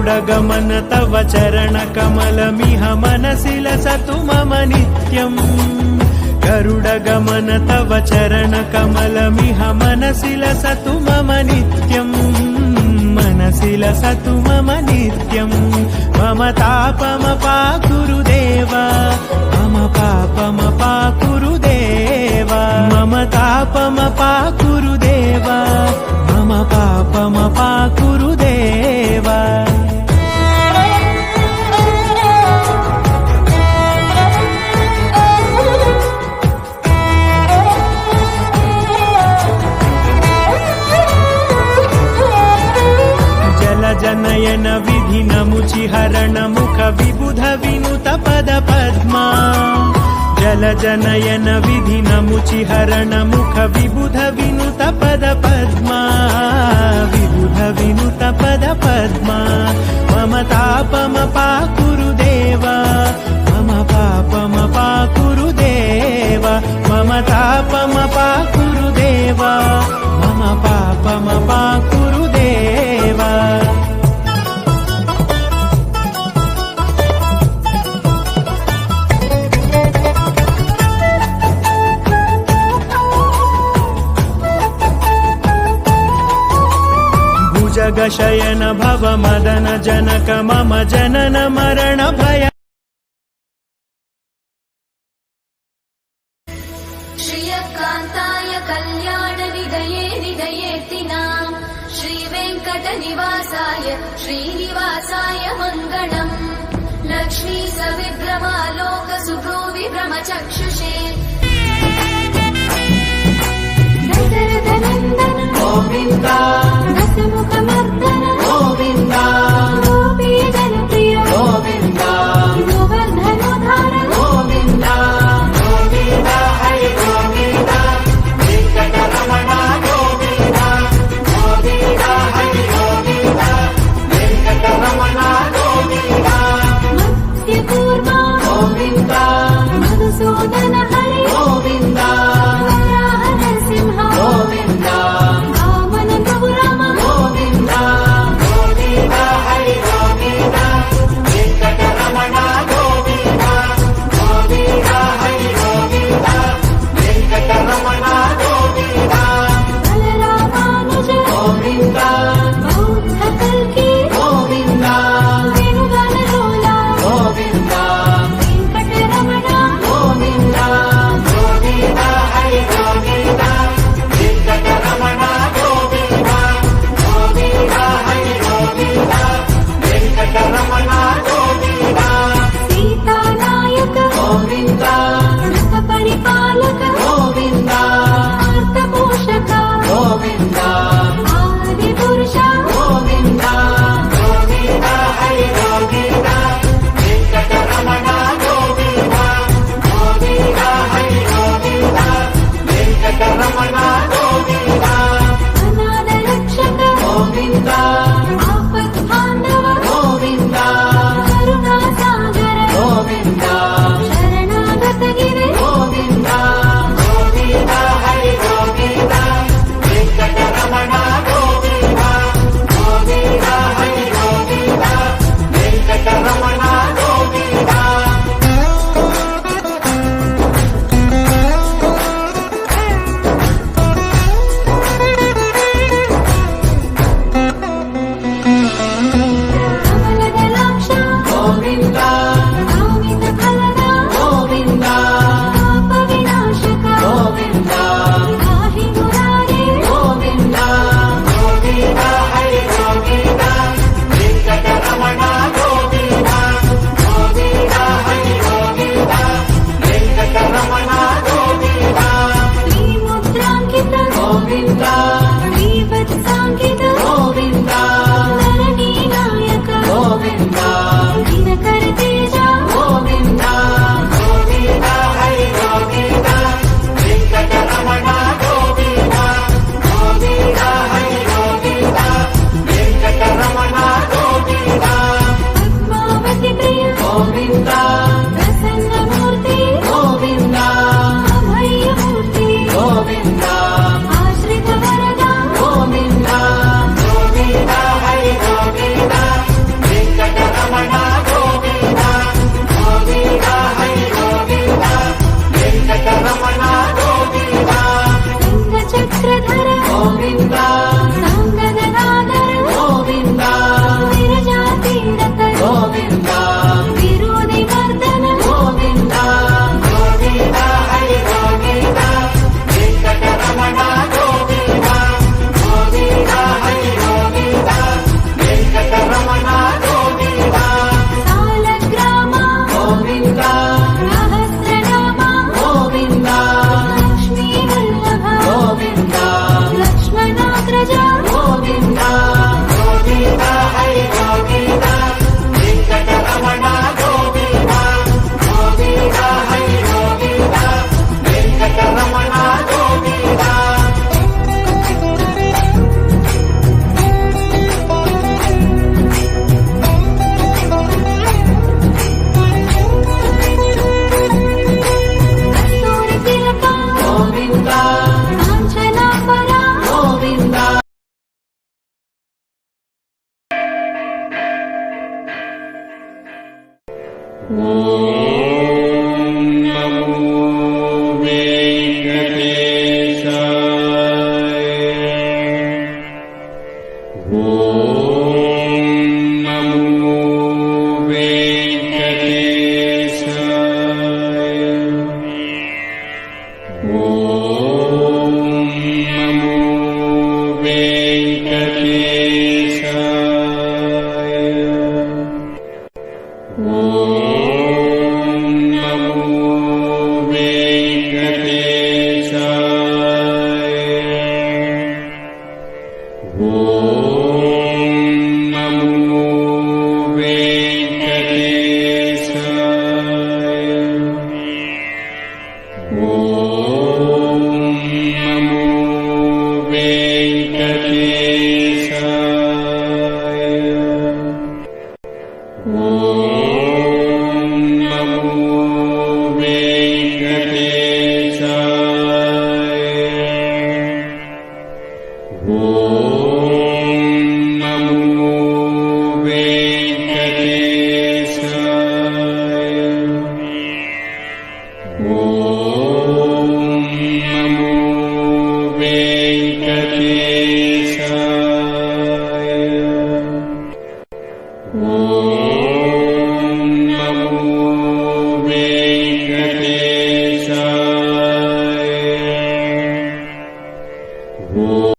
गरुडगमन तव चरणकमलमिह मनसि लसतु मम नित्यम् गरुडगमन तव चरणकमलमिह मनसि लसतु मम नित्यम् मनसि लसतु मम नित्यम् मम तापमपाकुरु देव मम पापमपाकुरु देव मम तापमपाकुरु देव मम पापमपाकुरु देव जनयन विधिन मुचिहरण मुख विबुध विनुत पद पद्मा जल जनयन विधिन मुचिहरण मुख विबुध विनुत पद पद्मा विबुध विनुत पद पद्मा मम तापमपाकुरु देव मम पापमपाकुरु देव मम तापमपाकुरु देव मम पापमपाकुरु देव जगशयन भव मदन जनक मम जनन मरण भय श्रियकान्ताय कल्याण निधये निधयेतिनाम् श्रीवेङ्कटनिवासाय श्रीनिवासाय मङ्गलम् लक्ष्मी सविभ्रमालोक सुभ्रूविभ्रमचक्षुषे दशरथनन्दन गोविन्द दशमुखमर्दन गोविन्द गोपीजनप्रिय गोविन्द गोवर्धनोद्धार गोविन्द गोविन्द हरि गोविन्द वेङ्कटरमण गोविन्द गोविन्द हरि गोविन्द वेङ्कटरमण गोविन्द मत्स्यकूर्मा गोविन्द मधुसूदन हरि गोविन्द वराह नरसिंह गोविन्द वामन प्रभु राम गोविन्द ఓం